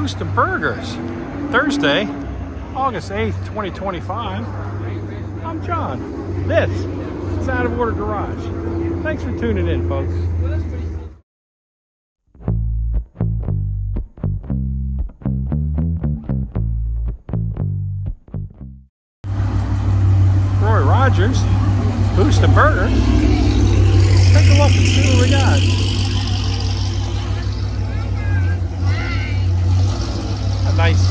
Boostin' Burgers. Thursday, August 8th, 2025. I'm John. This is Out of Order Garage. Thanks for tuning in, folks. Roy Rogers, Boostin' Burgers. Take a look and see what we got. A nice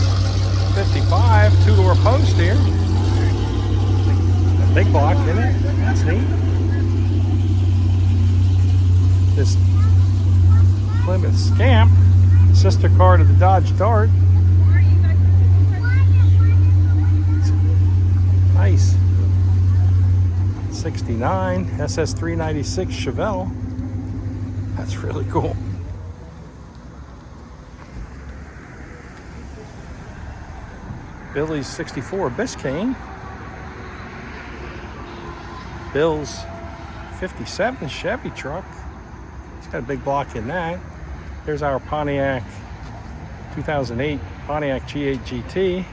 55 two-door post here. A big block in it. That's neat. This Plymouth Scamp, sister car to the Dodge Dart. Nice. 69 SS396 Chevelle. That's really cool. Billy's 64 Biscayne. Bill's 57 Chevy truck. It's got a big block in that. There's our Pontiac 2008 Pontiac G8 GT.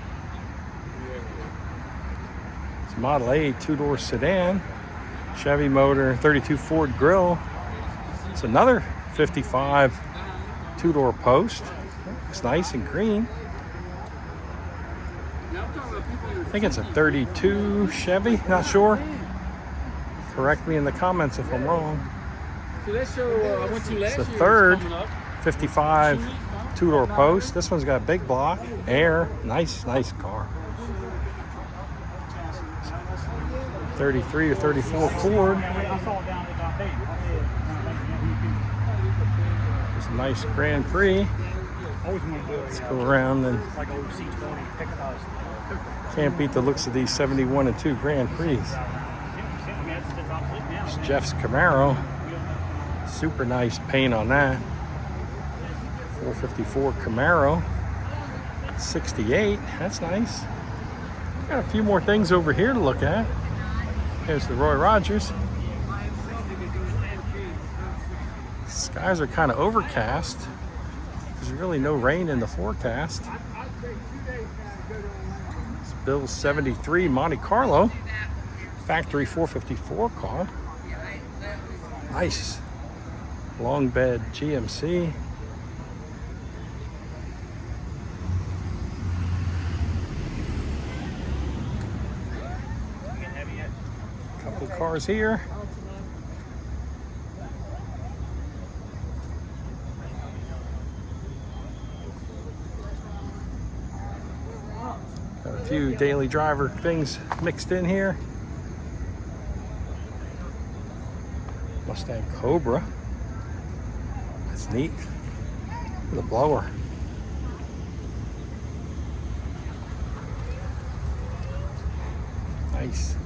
It's Model A two-door sedan. Chevy motor, 32 Ford Grille. It's another 55 two-door post. Looks nice and green. I think it's a 32 Chevy, not sure. Correct me in the comments if I'm wrong. It's the third 55 two-door post. This one's got a big block, air, nice car. 33 or 34 Ford. It's a nice Grand Prix. Let's go around and can't beat the looks of these 71 and 2 Grand Prix. It's Jeff's Camaro. Super nice paint on that. 454 Camaro. 68. That's nice. Got a few more things over here to look at. There's the Roy Rogers. Skies are kind of overcast. There's really no rain in the forecast. It's Bill's 73 Monte Carlo. Factory 454 car. Nice. Long bed GMC. Couple cars here. Got a few daily driver things mixed in here. Mustang Cobra. That's neat. The blower. Nice.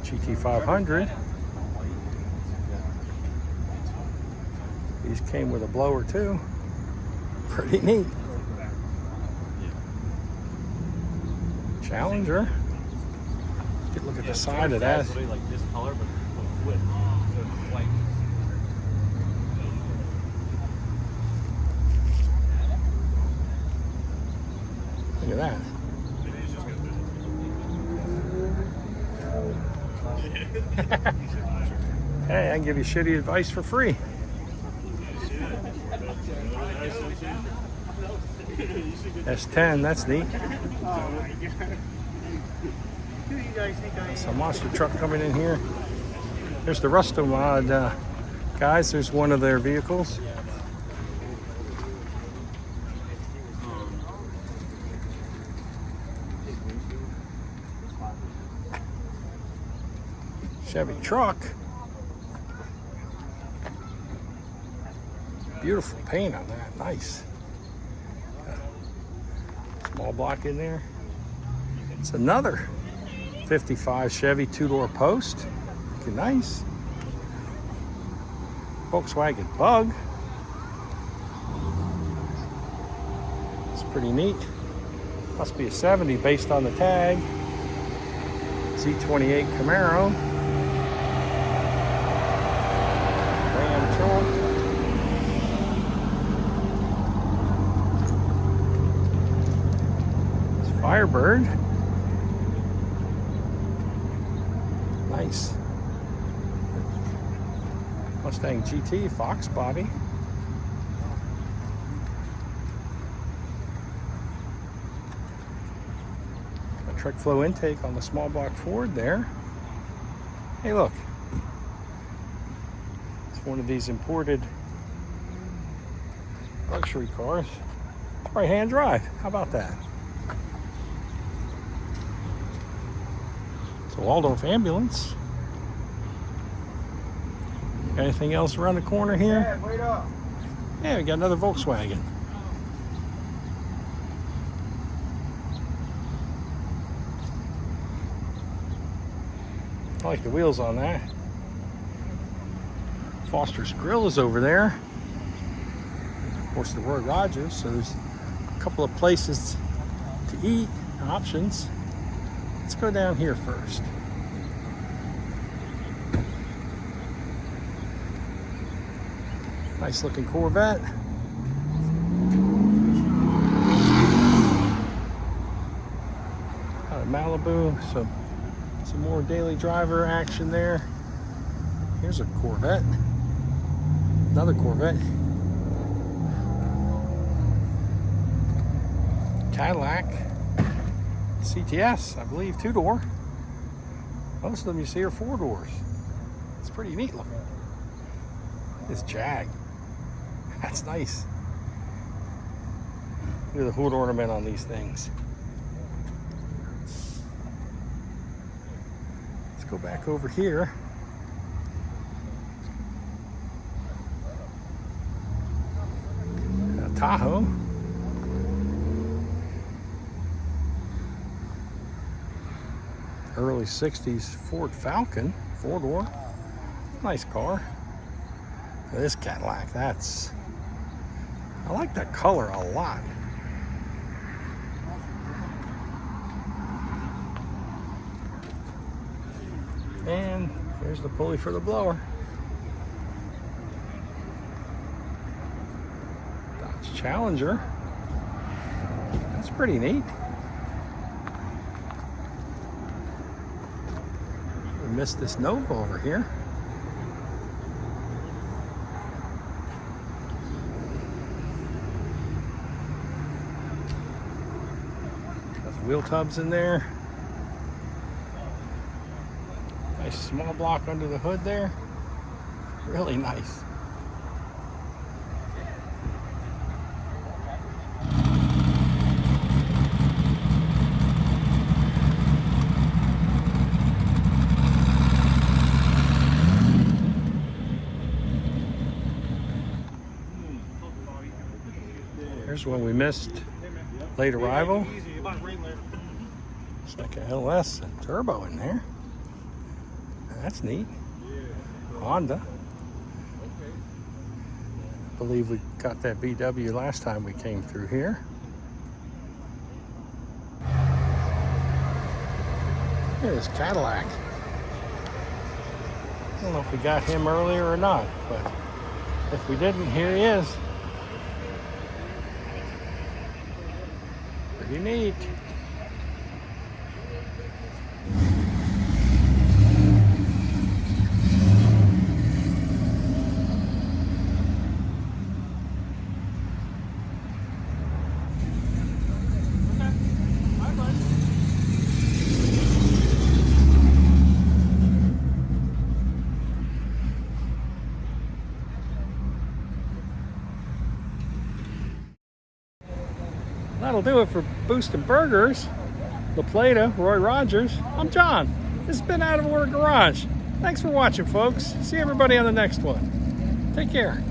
GT500. These came with a blower too. Pretty neat. Challenger. Get a look at the side of that. Look at that. Hey, I can give you shitty advice for free. S10, that's neat. Some monster truck coming in here. There's the Rustomod guys. There's one of their vehicles. Chevy truck. Beautiful paint on that. Nice. Small block in there. It's another 55 Chevy two-door post. Looking nice. Volkswagen Bug. It's pretty neat. Must be a 70 based on the tag. Z28 Camaro. Ram truck. Firebird. Nice. Mustang GT Fox body. A Trek Flow intake on the small block Ford there. Hey, look. It's one of these imported luxury cars. Right-hand drive. How about that? It's a Waldorf ambulance. Anything else around the corner here? Dad, wait up. Yeah, we got another Volkswagen. I like the wheels on that. Foster's Grille is over there. Of course, the Roy Rogers, so there's a couple of places to eat, options. Let's go down here first. Nice looking Corvette. Out of Malibu, so some more daily driver action there. Here's a Corvette. Another Corvette. Cadillac. CTS, I believe, 2-door. Most of them you see are 4 doors. It's pretty neat looking. This Jag. That's nice. Look at the hood ornament on these things. Let's go back over here. A Tahoe. Early 60s Ford Falcon, 4-door. Nice car. This Cadillac, I like that color a lot. And there's the pulley for the blower. Dodge Challenger. That's pretty neat. We missed this Nova over here. Wheel tubs in there. Nice small block under the hood there. Really nice. Here's one we missed. Late arrival. It's like a LS and turbo in there. That's neat. Honda. I believe we got that VW last time we came through here. Here's Cadillac. I don't know if we got him earlier or not, but if we didn't, here he is. Pretty neat. That'll do it for Boostin' Burgers. The Plata, Roy Rogers. I'm John. This has been Out of Order Garage. Thanks for watching, folks. See everybody on the next one. Take care.